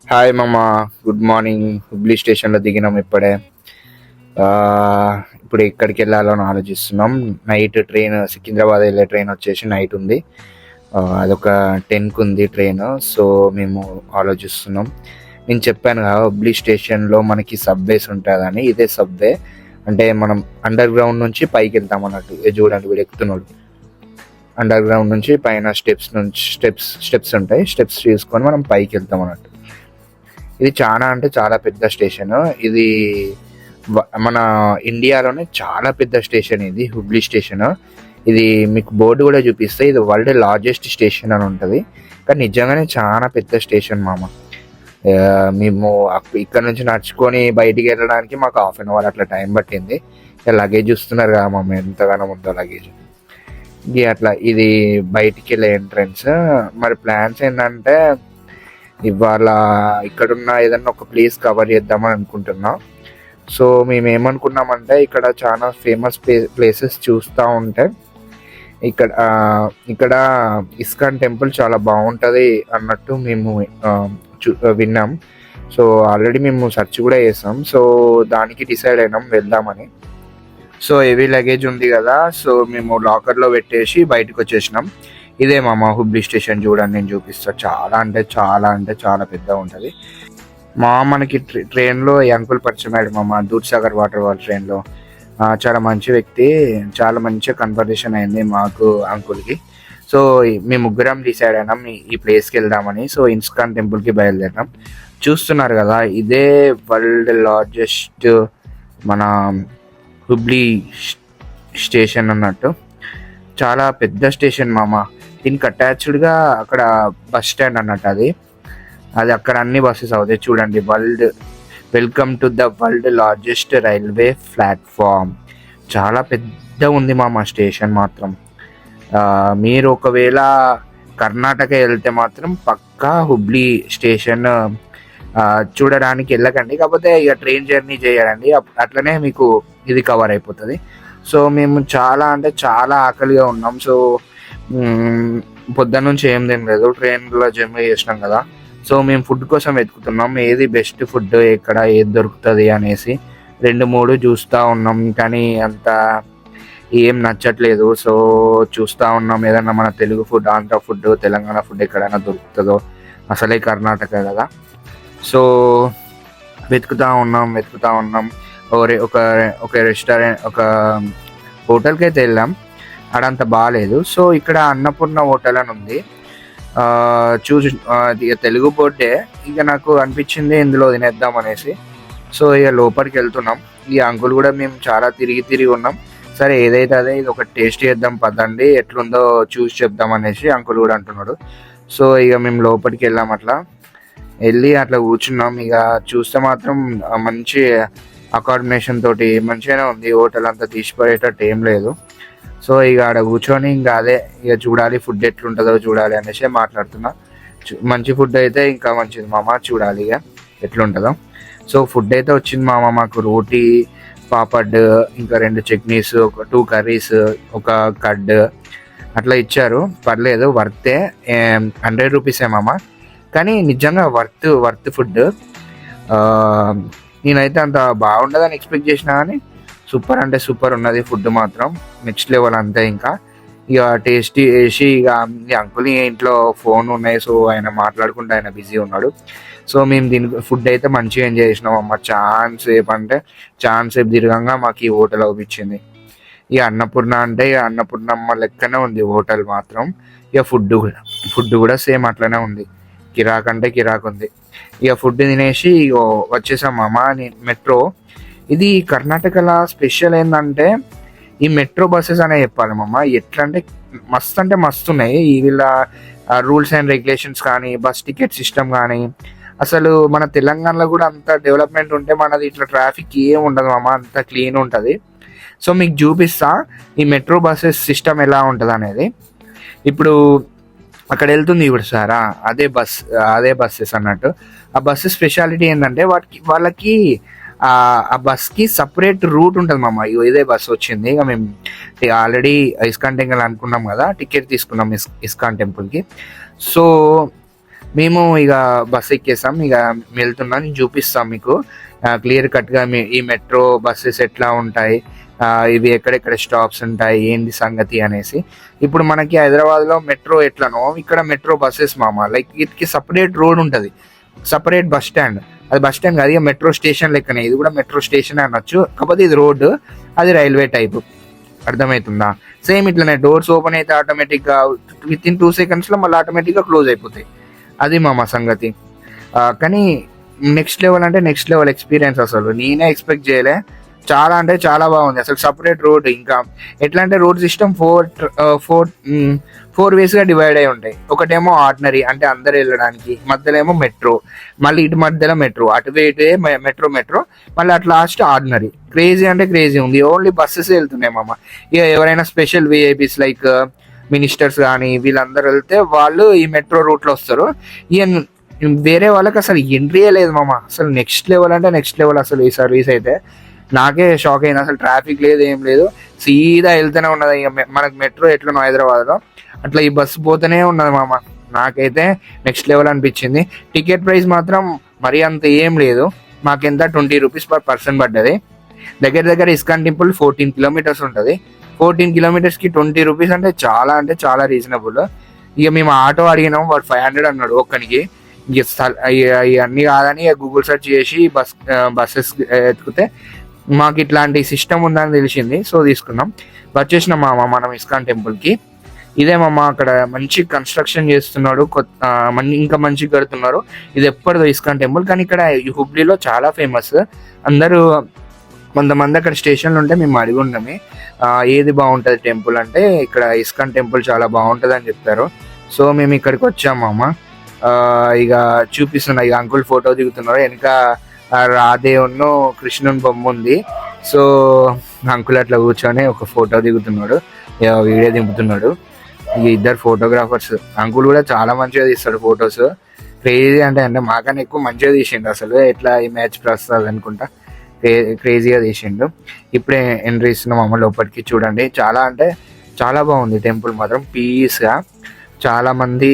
Hi మామ. Good morning. Hubli స్టేషన్లో దిగినాం ఇప్పుడే. ఆ, ఇప్పుడు ఎక్కడికి వెళ్ళాలో అని ఆలోచిస్తున్నాం. నైట్ ట్రైన్, సికింద్రాబాద్ వెళ్ళే ట్రైన్ వచ్చేసి నైట్ ఉంది. అదొక 10కి ఉంది ట్రైన్. సో మేము ఆలోచిస్తున్నాం. నేను చెప్పాను కదా హుబ్లీ స్టేషన్లో మనకి సబ్వేస్ ఉంటుందని. ఇదే సబ్వే. అంటే మనం అండర్ గ్రౌండ్ నుంచి పైకి వెళ్తాం అన్నట్టు. చూడండి వీడు ఎక్కుతున్నాడు. అండర్ గ్రౌండ్ నుంచి పైన స్టెప్స్ ఉంటాయి. స్టెప్స్ తీసుకొని మనం పైకి వెళ్తాం అన్నట్టు. ఇది చాలా అంటే చాలా పెద్ద స్టేషన్. ఇది మన ఇండియాలోనే చాలా పెద్ద స్టేషన్. ఇది హుబ్లీ స్టేషన్. ఇది మీకు బోర్డు కూడా చూపిస్తే ఇది వరల్డ్ లార్జెస్ట్ స్టేషన్ అని ఉంటుంది. కానీ నిజంగానే చాలా పెద్ద స్టేషన్ మామ. మేము ఇక్కడ నుంచి నడుచుకొని బయటికి వెళ్ళడానికి మాకు 1/2 అట్లా టైం పట్టింది. లగేజ్ చూస్తున్నారు కదా మామ, ఎంతగానో ఉందో లగేజ్. ఇది అట్లా ఇది బయటికి వెళ్ళే ఎంట్రన్స్. మరి ప్లాన్స్ ఏంటంటే ఇవాళ ఇక్కడున్న ఏదన్నా ఒక ప్లేస్ కవర్ చేద్దామని అనుకుంటున్నా. సో మేము ఏమనుకున్నామంటే ఇక్కడ చాలా ఫేమస్ ప్లేసెస్ చూస్తూ ఉంటే ఇక్కడ ఇస్కాన్ టెంపుల్ చాలా బాగుంటుంది అన్నట్టు మేము విన్నాం. సో ఆల్రెడీ మేము సెర్చ్ కూడా చేసాం. సో దానికి డిసైడ్ అయినాం వెళ్దామని. సో హెవీ లగేజ్ ఉంది కదా, సో మేము లాకర్లో పెట్టేసి బయటకు వచ్చేసినాం. ఇదే మామ హుబ్లీ స్టేషన్. చూడండి, నేను చూపిస్తా. చాలా అంటే చాలా పెద్దగా ఉంటుంది. మనకి ట్రైన్లో ఈ అంకుల్ పరిచయం అయ్యాడు మామ, దూద్సాగర్ వాటర్ వాల్ ట్రైన్లో. చాలా మంచి వ్యక్తి. చాలా మంచిగా కన్వర్జేషన్ అయింది మాకు అంకుల్కి. సో మేము ముగ్గురం డిసైడ్ అయినాం ఈ ప్లేస్కి వెళ్దామని. సో ఇస్కాన్ టెంపుల్కి బయలుదేరినాం. చూస్తున్నారు కదా, ఇదే వరల్డ్ లార్జెస్ట్ మన హుబ్లీ స్టేషన్ అన్నట్టు. చాలా పెద్ద స్టేషన్ మామ. దీనికి అటాచ్డ్గా అక్కడ బస్ స్టాండ్ అన్నట్టు. అది అక్కడ అన్ని బస్సెస్ అవుతాయి. చూడండి, welcome to the world largest railway platform. చాలా పెద్ద ఉంది మామ స్టేషన్ మాత్రం. మీరు ఒకవేళ కర్ణాటక వెళ్తే మాత్రం పక్కా హుబ్లీ స్టేషన్ చూడడానికి వెళ్ళకండి. కాకపోతే ఇక ట్రైన్ జర్నీ చేయాలండి, అట్లనే మీకు ఇది కవర్ అయిపోతుంది. సో మేము చాలా అంటే చాలా ఆకలిగా ఉన్నాం. సో పొద్దున్న నుంచి ఏం తినలేదు, ట్రైన్లో జర్నీ చేసినాం కదా. సో మేము ఫుడ్ కోసం వెతుకుతున్నాం, ఏది బెస్ట్ ఫుడ్, ఎక్కడ ఏది దొరుకుతుంది అనేసి 2-3 చూస్తూ ఉన్నాం. కానీ అంత ఏం నచ్చట్లేదు. సో చూస్తూ ఉన్నాం ఏదన్నా మన Telugu food, Andhra food, Telangana food ఎక్కడైనా దొరుకుతుందో. అసలే కర్ణాటక కదా. సో వెతుకుతూ ఉన్నాం. ఒక రెస్టారెంట్, ఒక హోటల్కి అయితే వెళ్ళాం. అడంత బాగాలేదు. సో ఇక్కడ అన్నపూర్ణ హోటల్ అని ఉంది. ఇక తెలుగు బోర్డే. ఇక నాకు అనిపించింది ఇందులో తినేద్దాం అనేసి. సో ఇక లోపలికి వెళ్తున్నాం. ఈ అంకుల్ కూడా మేము చాలా తిరిగి ఉన్నాం. సరే ఏదైతే అదే, ఇది ఒక టేస్ట్ చేద్దాం పదండి, ఎట్లుందో చూసి చెప్దాం అనేసి అంకుల్ కూడా అంటున్నాడు. సో ఇక మేము లోపలికి వెళ్ళి అట్లా కూర్చున్నాం. ఇక చూస్తే మాత్రం మంచి అకామిడేషన్ తోటి మంచిగానే ఉంది. హోటల్ అంతా తీసిపోయేటట్టు ఏం లేదు. సో ఇక ఆడ కూర్చొని ఇంకా అదే ఇక చూడాలి, ఫుడ్ ఎట్లుంటుందో చూడాలి అనేసి మాట్లాడుతున్నా. మంచి ఫుడ్ అయితే ఇంకా మంచిది మామ, చూడాలి ఇక ఎట్లుంటుందో. సో ఫుడ్ అయితే వచ్చింది మామ. మాకు రోటీ, పాపడ్, ఇంకా 2 చట్నీస్, 2 కర్రీస్, ఒక కర్డ్ అట్లా ఇచ్చారు. పర్లేదు, వర్తే. 100 రూపీసే మామ. కానీ నిజంగా వర్త్ ఫుడ్. నేనైతే అంత బాగుండదని ఎక్స్పెక్ట్ చేసినా, కానీ సూపర్ అంటే సూపర్ ఉన్నది ఫుడ్ మాత్రం. నెక్స్ట్ లెవెల్ అంతే. ఇంకా ఇక టేస్ట్ చేసి ఇక అంకుల్ ఇంట్లో ఫోన్ ఉన్నాయి. సో ఆయన మాట్లాడుకుంటూ ఆయన బిజీ ఉన్నాడు. సో మేము ఫుడ్ అయితే మంచిగా ఎంజాయ్ చేసినాం అమ్మ. ఛాన్స్ సేపు తిరగంగా మాకు ఈ హోటల్ అవుపించింది. ఇక అన్నపూర్ణ అంటే ఇక అన్నపూర్ణమ్మ లెక్కనే ఉంది హోటల్ మాత్రం. ఇక ఫుడ్ కూడా సేమ్ అట్లనే ఉంది. కిరాక్ అంటే కిరాక్ ఉంది. ఇక ఫుడ్ తినేసి వచ్చేసాం మామ. మెట్రో ఇది కర్ణాటకలో స్పెషల్ ఏంటంటే ఈ మెట్రో బస్సెస్ అనే చెప్పాలి మామ. ఎట్లా అంటే మస్తు ఉన్నాయి. వీళ్ళ రూల్స్ అండ్ రెగ్యులేషన్స్ కానీ, బస్ టికెట్ సిస్టమ్ కానీ, అసలు మన తెలంగాణలో కూడా అంత డెవలప్మెంట్ ఉంటే మనది ఇట్లా ట్రాఫిక్ ఏం ఉండదు మామ, అంత క్లీన్ ఉంటుంది. సో మీకు చూపిస్తా ఈ మెట్రో బస్సెస్ సిస్టమ్ ఎలా ఉంటుంది అనేది. ఇప్పుడు అక్కడ వెళ్తుంది ఇప్పుడు సారా, అదే బస్సెస్ అన్నట్టు. ఆ బస్సు స్పెషాలిటీ ఏంటంటే వాళ్ళకి ఆ బస్కి సపరేట్ రూట్ ఉంటుంది మామ. ఇదే బస్సు వచ్చింది. ఇక మేము ఆల్రెడీ ఇస్కాన్ టెంపుల్ అనుకున్నాం కదా, టికెట్ తీసుకున్నాం ఇస్కాన్ టెంపుల్కి. సో మేము ఇక బస్సు ఎక్కేసాం. ఇక వెళ్తున్నాను, చూపిస్తాం మీకు క్లియర్ కట్గా ఈ మెట్రో బస్సెస్ ఎట్లా ఉంటాయి, ఇవి ఎక్కడెక్కడ స్టాప్స్ ఉంటాయి, ఏంటి సంగతి అనేసి. ఇప్పుడు మనకి హైదరాబాద్లో మెట్రో ఎట్లనో ఇక్కడ మెట్రో బస్సెస్ మామ, లైక్ వీటికి సపరేట్ రోడ్ ఉంటుంది, సపరేట్ బస్ స్టాండ్. అది బస్ స్టాండ్ కాదు, ఇక మెట్రో స్టేషన్ లెక్కనే, ఇది కూడా మెట్రో స్టేషన్ అనొచ్చు. కాకపోతే ఇది రోడ్డు, అది రైల్వే టైప్. అర్థమవుతుందా? సేమ్ ఇట్లనే డోర్స్ ఓపెన్ అయితే ఆటోమేటిక్గా విత్ ఇన్ 2 seconds మళ్ళీ ఆటోమేటిక్గా క్లోజ్ అయిపోతాయి. అది మా సంగతి. కానీ నెక్స్ట్ లెవెల్ అంటే నెక్స్ట్ లెవెల్ ఎక్స్పీరియన్స్, అసలు నేనే ఎక్స్పెక్ట్ చేయలే. చాలా అంటే చాలా బాగుంది అసలు. సపరేట్ రోడ్, ఇంకా ఎట్లా అంటే రోడ్ సిస్టమ్ 4 వేస్గా డివైడ్ అయి ఉంటాయి. ఒకటేమో ఆర్డినరీ అంటే అందరు వెళ్ళడానికి, మధ్యలో ఏమో మెట్రో, మళ్ళీ ఇటు మధ్యలో మెట్రో, అటువే మెట్రో, మళ్ళీ అట్ లాస్ట్ ఆర్డినరీ. క్రేజీ అంటే క్రేజీ ఉంది. ఓన్లీ బస్సెస్ వెళ్తున్నాయి మామ. ఇక ఎవరైనా స్పెషల్ విఐపీస్ లైక్ మినిస్టర్స్ కానీ వీళ్ళందరూ వెళ్తే వాళ్ళు ఈ మెట్రో రూట్లో వస్తారు. ఇక వేరే వాళ్ళకి అసలు ఎంట్రీయే లేదు మామ. అసలు నెక్స్ట్ లెవెల్ అంటే నెక్స్ట్ లెవెల్ అసలు ఈ సర్వీస్ అయితే. నాకే షాక్ అయింది. అసలు ట్రాఫిక్ లేదు, ఏం లేదు, సీదా వెళ్తూనే ఉన్నది. ఇక మనకు మెట్రో ఎట్లనో హైదరాబాద్లో అట్లా ఈ బస్సు పోతూనే ఉన్నది మామ. నాకైతే నెక్స్ట్ లెవెల్ అనిపించింది. టికెట్ ప్రైస్ మాత్రం మరీ అంత ఏం లేదు. మాకెంత 20 rupees per person పడ్డది. దగ్గర ఇస్కాన్ టెంపుల్ 14 kilometers ఉంటుంది. 14 kilometersకి 20 rupees అంటే చాలా రీజనబుల్. ఇక మేము ఆటో అడిగినాము, వాడు 500 అన్నాడు ఒక్కనికి. ఇవన్నీ కాదని గూగుల్ సెర్చ్ చేసి బస్సెస్ ఎత్తుకుతే మాకు ఇట్లాంటి సిస్టమ్ ఉందని తెలిసింది. సో తీసుకున్నాం, వచ్చేసినాం మామ మనం ఇస్కాన్ టెంపుల్కి. ఇదే మామ, అక్కడ మంచి కన్స్ట్రక్షన్ చేస్తున్నాడు, ఇంకా మంచిగా కడుతున్నారు. ఇది ఎప్పటిదో ఇస్కాన్ టెంపుల్, కానీ ఇక్కడ హుబ్లీలో చాలా ఫేమస్. అందరూ కొంతమంది అక్కడ స్టేషన్లు ఉంటే మేము అడిగి ఉన్నామే ఏది బాగుంటుంది టెంపుల్ అంటే, ఇక్కడ ఇస్కాన్ టెంపుల్ చాలా బాగుంటుంది అని చెప్పారు. సో మేము ఇక్కడికి వచ్చాము మామ. ఇక చూపిస్తున్నా, ఇక అంకుల్ ఫోటో దిగుతున్నారు. వెనక రాధేవును కృష్ణుని బొమ్మ ఉంది. సో అంకుల్ అట్లా కూర్చొని ఒక ఫోటో దిగుతున్నాడు, వీడియో దింపుతున్నాడు. ఇక ఇద్దరు ఫోటోగ్రాఫర్స్. అంకుల్ కూడా చాలా మంచిగా తీస్తాడు ఫొటోస్. క్రేజీ అంటే మాకన్నా ఎక్కువ మంచిగా తీసిండు అసలు. ఎట్లా ఈ మ్యాచ్ ప్రస్తాది అనుకుంటా క్రేజీగా తీసిండు. ఇప్పుడే ఎంట్రీ ఇస్తున్నాం అమ్మ లోపలికి. చూడండి, చాలా అంటే చాలా బాగుంది టెంపుల్ మాత్రం, పీస్గా. చాలా మంది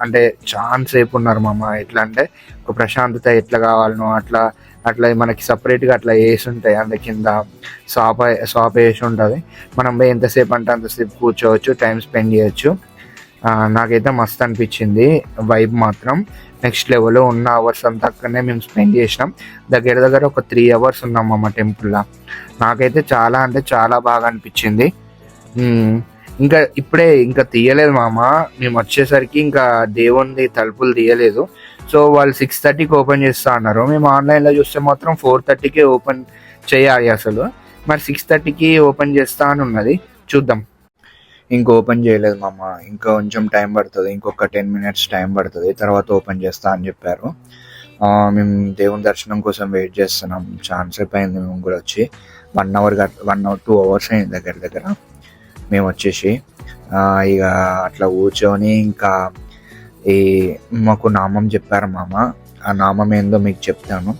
అంటే చాలా సేపు ఉన్నారు మామ. ఎట్లా అంటే ఒక ప్రశాంతత ఎట్లా కావాలనో అట్లా మనకి సపరేట్గా అట్లా వేసి ఉంటాయి. అంత కింద షాప్ వేసి ఉంటుంది. మనం పోయి ఎంతసేపు అంటే అంతసేపు కూర్చోవచ్చు, టైం స్పెండ్ చేయొచ్చు. నాకైతే మస్తు అనిపించింది. వైబ్ మాత్రం నెక్స్ట్ లెవెల్. ఉన్న అవర్స్ అంతా అక్కడనే మేము స్పెండ్ చేసినాం. దగ్గర ఒక 3 hours ఉన్నాం అమ్మ టెంపుల్లో. నాకైతే చాలా అంటే చాలా బాగా అనిపించింది. ఇంకా తీయలేదు మామ. మేము వచ్చేసరికి ఇంకా దేవుని తలుపులు తీయలేదు. సో వాళ్ళు 6:30కి ఓపెన్ చేస్తా అన్నారు. మేము ఆన్లైన్లో చూస్తే మాత్రం 4:30కే ఓపెన్ చేయాలి అసలు. మరి 6:30కి ఓపెన్ చేస్తా అని ఉన్నది, చూద్దాం. ఇంకా ఓపెన్ చేయలేదు మామ. ఇంకా కొంచెం టైం పడుతుంది, ఇంకొక 10 minutes టైం పడుతుంది, తర్వాత ఓపెన్ చేస్తా అని చెప్పారు. మేము దేవుని దర్శనం కోసం వెయిట్ చేస్తున్నాం. చాలాసేపు అయింది మేము కూడా వచ్చి. 1 hour 2 hours అయింది దగ్గర. మేము వచ్చేసి ఇక అట్లా కూర్చొని ఇంకా మాకు నామం చెప్పారు మామ. ఆ నామం ఏందో మీకు చెప్తాను.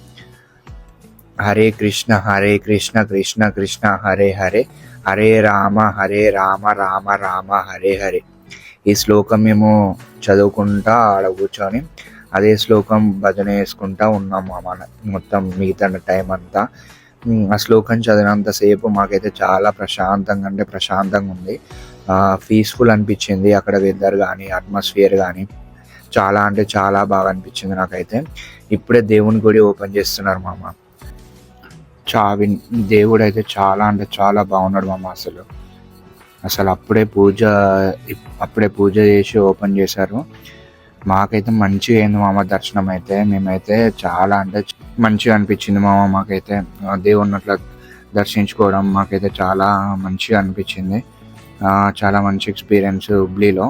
హరే కృష్ణ కృష్ణ కృష్ణ హరే హరే, హరే రామ రామ రామ హరే హరే. ఈ శ్లోకం మేము చదువుకుంటా ఆడ కూర్చొని అదే శ్లోకం భజన వేసుకుంటా ఉన్నాము మామ మొత్తం మిగతా టైం అంతా. ఆ శ్లోకం చదివినంతసేపు మాకైతే చాలా ప్రశాంతంగా ఉంది. పీస్ఫుల్ అనిపించింది. అక్కడ వెదర్ కానీ అట్మాస్ఫియర్ కానీ చాలా అంటే చాలా బాగా అనిపించింది నాకైతే. ఇప్పుడే దేవుని గుడి ఓపెన్ చేస్తున్నారు మామ. దేవుడు అయితే చాలా అంటే చాలా బాగున్నాడు మామ. అసలు అప్పుడే పూజ చేసి ఓపెన్ చేశారు. మాకైతే మంచిగా అయింది మామ దర్శనం అయితే. మేమైతే చాలా అంటే మంచిగా అనిపించింది మామ. మాకైతే దేవుడిని అట్లా దర్శించుకోవడం మాకైతే చాలా మంచిగా అనిపించింది. చాలా మంచి ఎక్స్పీరియన్స్ హుబ్లీలో.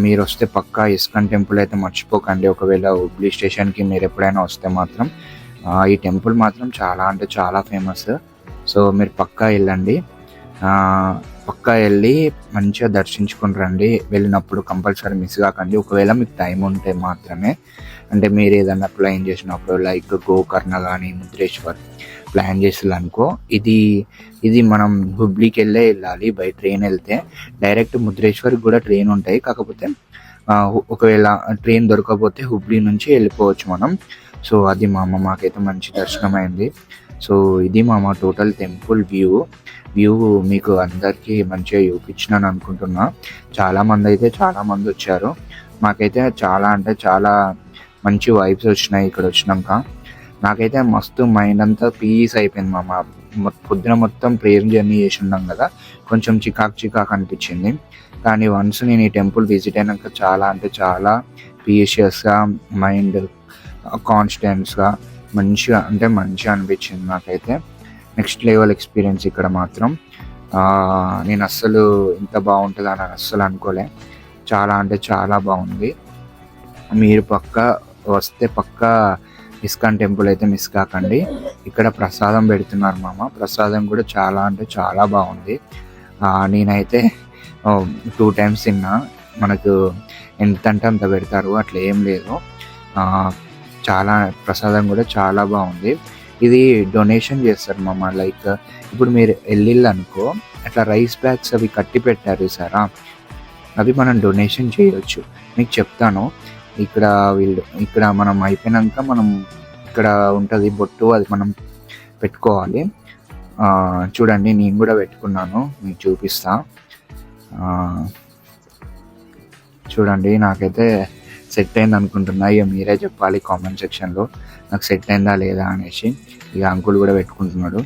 మీరు వస్తే పక్కా ఇస్కాన్ టెంపుల్ అయితే మర్చిపోకండి. ఒకవేళ హుబ్లీ స్టేషన్కి మీరు ఎప్పుడైనా వస్తే మాత్రం ఈ టెంపుల్ మాత్రం చాలా అంటే చాలా ఫేమస్. సో మీరు పక్కా వెళ్ళండి. పక్కా వెళ్ళి మంచిగా దర్శించుకుని రండి. వెళ్ళినప్పుడు కంపల్సరీ మిస్ కాకండి. ఒకవేళ మీకు టైం ఉంటే మాత్రమే, అంటే మీరు ఏదైనా ప్లాన్ చేసినప్పుడు లైక్ గోకర్ణ కానీ ముద్రేశ్వర్ ప్లాన్ చేసేదనుకో, ఇది మనం హుబ్లీకి వెళ్ళాలి. బై ట్రైన్ వెళ్తే డైరెక్ట్ ముద్రేశ్వర్కి కూడా ట్రైన్ ఉంటాయి. కాకపోతే ఒకవేళ ట్రైన్ దొరకకపోతే హుబ్లీ నుంచి వెళ్ళిపోవచ్చు మనం. సో అది మాకైతే మంచి దర్శనం అయింది. సో ఇది టోటల్ టెంపుల్ వ్యూ మీకు అందరికీ మంచిగా చూపించినాను అనుకుంటున్నా. చాలామంది వచ్చారు. మాకైతే చాలా అంటే చాలా మంచి వైబ్స్ వచ్చినాయి ఇక్కడ వచ్చినాక. నాకైతే మస్తు మైండ్ అంతా పీస్ అయిపోయింది పొద్దున మొత్తం ప్రేయర్ జర్నీ చేసి ఉన్నాం కదా, కొంచెం చికాకు అనిపించింది. కానీ వన్స్ నేను ఈ టెంపుల్ విజిట్ అయినాక చాలా అంటే చాలా పీషియస్గా, మైండ్ కాన్స్టెంట్స్గా మంచిగా అనిపించింది నాకైతే. నెక్స్ట్ లెవెల్ ఎక్స్పీరియన్స్ ఇక్కడ మాత్రం. నేను అస్సలు ఇంత బాగుంటుంది అని అస్సలు అనుకోలే. చాలా అంటే చాలా బాగుంది. మీరు వస్తే ఇస్కాన్ టెంపుల్ అయితే మిస్ కాకండి. ఇక్కడ ప్రసాదం పెడుతున్నారు ప్రసాదం కూడా చాలా అంటే చాలా బాగుంది. నేనైతే 2 times తిన్నా. మనకు ఎంత అంటే అంత పెడతారు, అట్లా ఏం లేదు. చాలా ప్రసాదం కూడా చాలా బాగుంది. ఇది డొనేషన్ చేస్తారు లైక్ ఇప్పుడు మీరు అనుకో, అట్లా రైస్ బ్యాగ్స్ అవి కట్టి పెట్టారు సారా, అవి మనం డొనేషన్ చేయొచ్చు. మీకు చెప్తాను. ఇక్కడ మనం అయిపోయినాక మనం ఇక్కడ ఉంటుంది బొట్టు, అది మనం పెట్టుకోవాలి. చూడండి, నేను కూడా పెట్టుకున్నాను, మీకు చూపిస్తా. చూడండి, నాకైతే సెట్ అయింది అనుకుంటున్నా. ఇక మీరే చెప్పాలి కామెంట్ సెక్షన్లో నాకు సెట్ అయిందా లేదా అనేసి. ఇక అంకుల్ కూడా పెట్టుకుంటున్నాడు.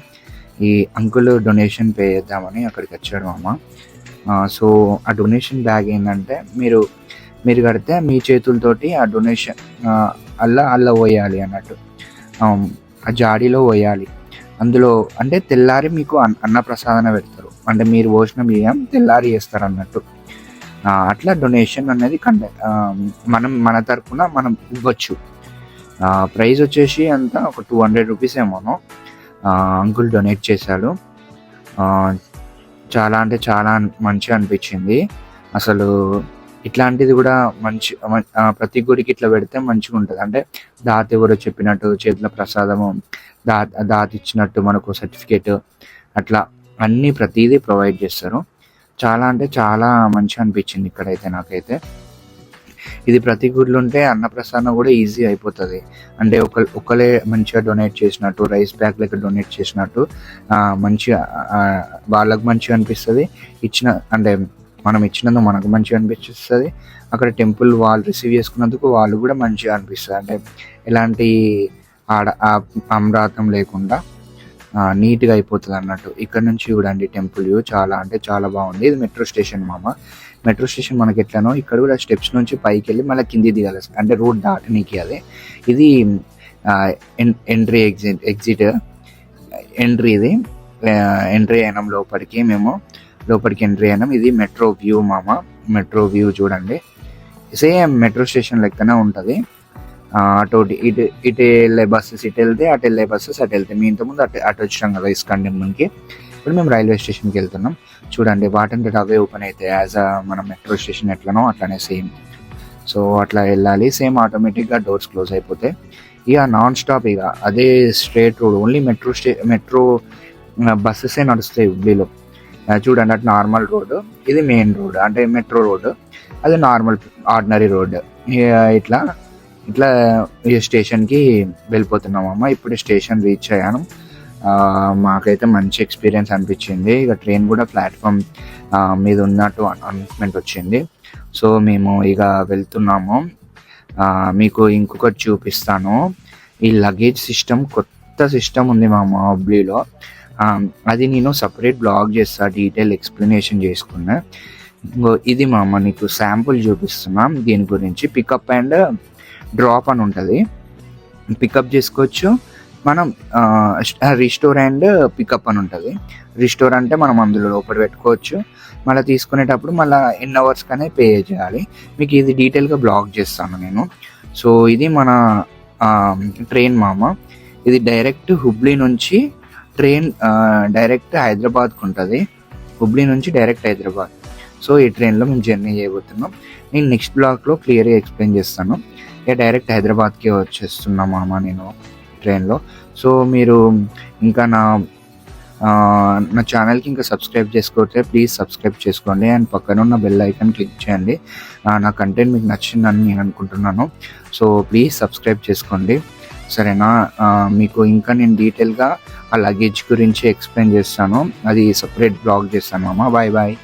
ఈ అంకుల్ డొనేషన్ పే చేద్దామని అక్కడికి వచ్చాడు సో ఆ డొనేషన్ బ్యాగ్ ఏంటంటే మీరు కడితే మీ చేతులతోటి ఆ డొనేషన్ అల్ల పోయాలి అన్నట్టు, ఆ జాడీలో పోయాలి. అందులో అంటే తెల్లారి మీకు అన్నప్రసాదన పెడతారు, అంటే మీరు పోసిన బియ్యం తెల్లారి చేస్తారు అన్నట్టు. అట్లా డొనేషన్ అనేది మన తరఫున మనం ఇవ్వచ్చు. ప్రైస్ వచ్చేసి అంతా ఒక 200 రూపీస్ ఏమోనో అంకుల్ డొనేట్ చేశాడు. చాలా అంటే చాలా మంచిగా అనిపించింది. అసలు ఇట్లాంటిది కూడా ప్రతి గుడికి ఇట్లా పెడితే మంచిగా ఉంటుంది. అంటే దాత ఎవరో చెప్పినట్టు చేతిలో ప్రసాదము, దాత ఇచ్చినట్టు మనకు సర్టిఫికేట్, అట్లా అన్నీ ప్రతిదీ ప్రొవైడ్ చేస్తారు. చాలా అంటే చాలా మంచిగా అనిపించింది ఇక్కడైతే నాకైతే. ఇది ప్రతి గుడిలో ఉంటే అన్నప్రసాదం కూడా ఈజీ అయిపోతుంది. అంటే ఒకళ్ళే మంచిగా డొనేట్ చేసినట్టు, రైస్ బ్యాగ్ లెక్క డొనేట్ చేసినట్టు మంచిగా వాళ్ళకు మంచిగా అనిపిస్తుంది. అంటే మనం ఇచ్చినందుకు మనకు మంచిగా అనిపిస్తుంది. అక్కడ టెంపుల్ వాళ్ళు రిసీవ్ చేసుకున్నందుకు వాళ్ళు కూడా మంచిగా అనిపిస్తుంది. అంటే ఎలాంటి అమ్రాతం లేకుండా నీట్గా అయిపోతుంది అన్నట్టు. ఇక్కడ నుంచి చూడండి టెంపుల్ వ్యూ చాలా అంటే చాలా బాగుంది. ఇది మెట్రో స్టేషన్ మెట్రో స్టేషన్ మనకి ఎట్లనో ఇక్కడ కూడా స్టెప్స్ నుంచి పైకి వెళ్ళి మళ్ళీ కింది దిగాలి, అంటే రోడ్ దాటనీకి. అది ఇది ఎంట్రీ ఎగ్జిట్ ఇది ఎంట్రీ అయినాం లోపలికి ఎంట్రీ అయినాం. ఇది మెట్రో వ్యూ చూడండి, సేమ్ మెట్రో స్టేషన్ లెక్కనే ఉంటుంది. అటు వెళ్ళే బస్సెస్ ఇటు వెళ్తే, అటు వెళ్ళే బస్సెస్ అటు వెళ్తాయి. మీ ఇంతకుముందు అటు వచ్చినాం కదా ఇస్కాన్ టెంపుల్కి. ఇప్పుడు మేము రైల్వే స్టేషన్కి వెళ్తున్నాం. చూడండి, వాటంతట అవే ఓపెన్ అవుతాయి. మన మెట్రో స్టేషన్ ఎట్లనో అట్లానే సేమ్. సో అట్లా వెళ్ళాలి, సేమ్ ఆటోమేటిక్గా డోర్స్ క్లోజ్ అయిపోతాయి. ఇక నాన్ స్టాప్ ఇక అదే స్ట్రేట్ రోడ్, ఓన్లీ మెట్రో బస్సెసే నడుస్తాయి హుబ్లీలో. చూడండి, అటు నార్మల్ రోడ్డు, ఇది మెయిన్ రోడ్ అంటే మెట్రో రోడ్డు, అది నార్మల్ ఆర్డినరీ రోడ్. ఇట్లా ఈ స్టేషన్కి వెళ్ళిపోతున్నామమ్మ. ఇప్పుడు స్టేషన్ రీచ్ అయ్యాను. మాకైతే మంచి ఎక్స్పీరియన్స్ అనిపించింది. ఇక ట్రైన్ కూడా ప్లాట్ఫామ్ మీద ఉన్నట్టు అనౌన్స్మెంట్ వచ్చింది. సో మేము ఇక వెళ్తున్నాము. మీకు ఇంకొకటి చూపిస్తాను. ఈ లగేజ్ సిస్టమ్, కొత్త సిస్టమ్ ఉంది హుబ్లీలో. అది నేను సపరేట్ బ్లాగ్ చేస్తా, డీటెయిల్ ఎక్స్ప్లెనేషన్ చేసుకున్నా. ఇది నీకు శాంపుల్ చూపిస్తున్నాం దీని గురించి. పికప్ అండ్ డ్రాప్ అని ఉంటుంది, పికప్ చేసుకోవచ్చు మనం. రిస్టోర్ అండ్ పికప్ అని ఉంటుంది. రిస్టోర్ అంటే మనం అందులో లోపల పెట్టుకోవచ్చు, మళ్ళీ తీసుకునేటప్పుడు మళ్ళీ ఎన్ని అవర్స్ కానీ పే చేయాలి. మీకు ఇది డీటెయిల్గా బ్లాగ్ చేస్తాను నేను. సో ఇది మన ట్రైన్ ఇది డైరెక్ట్ హుబ్లీ నుంచి ట్రైన్ డైరెక్ట్ హైదరాబాద్కి ఉంటుంది. హుబ్లీ నుంచి డైరెక్ట్ హైదరాబాద్. సో ఈ ట్రైన్లో మేము జర్నీ చేయబోతున్నాం. నేను నెక్స్ట్ బ్లాగ్లో క్లియర్గా ఎక్స్ప్లెయిన్ చేస్తాను. ఇక డైరెక్ట్ హైదరాబాద్కి వచ్చేస్తున్నాం నేను ట్రైన్లో. సో మీరు ఇంకా నా నా ఛానల్కి ఇంకా సబ్స్క్రైబ్ చేసుకోతే ప్లీజ్ సబ్స్క్రైబ్ చేసుకోండి అండ్ పక్కన ఉన్న బెల్ ఐకాన్ క్లిక్ చేయండి. నా కంటెంట్ మీకు నచ్చిందని నేను అనుకుంటున్నాను. సో ప్లీజ్ సబ్స్క్రైబ్ చేసుకోండి, సరేనా? మీకు ఇంకా నేను డీటెయిల్గా ఆ లగేజ్ గురించి ఎక్స్ప్లెయిన్ చేస్తాను, అది సపరేట్ బ్లాగ్ చేస్తాను మామ. Bye bye.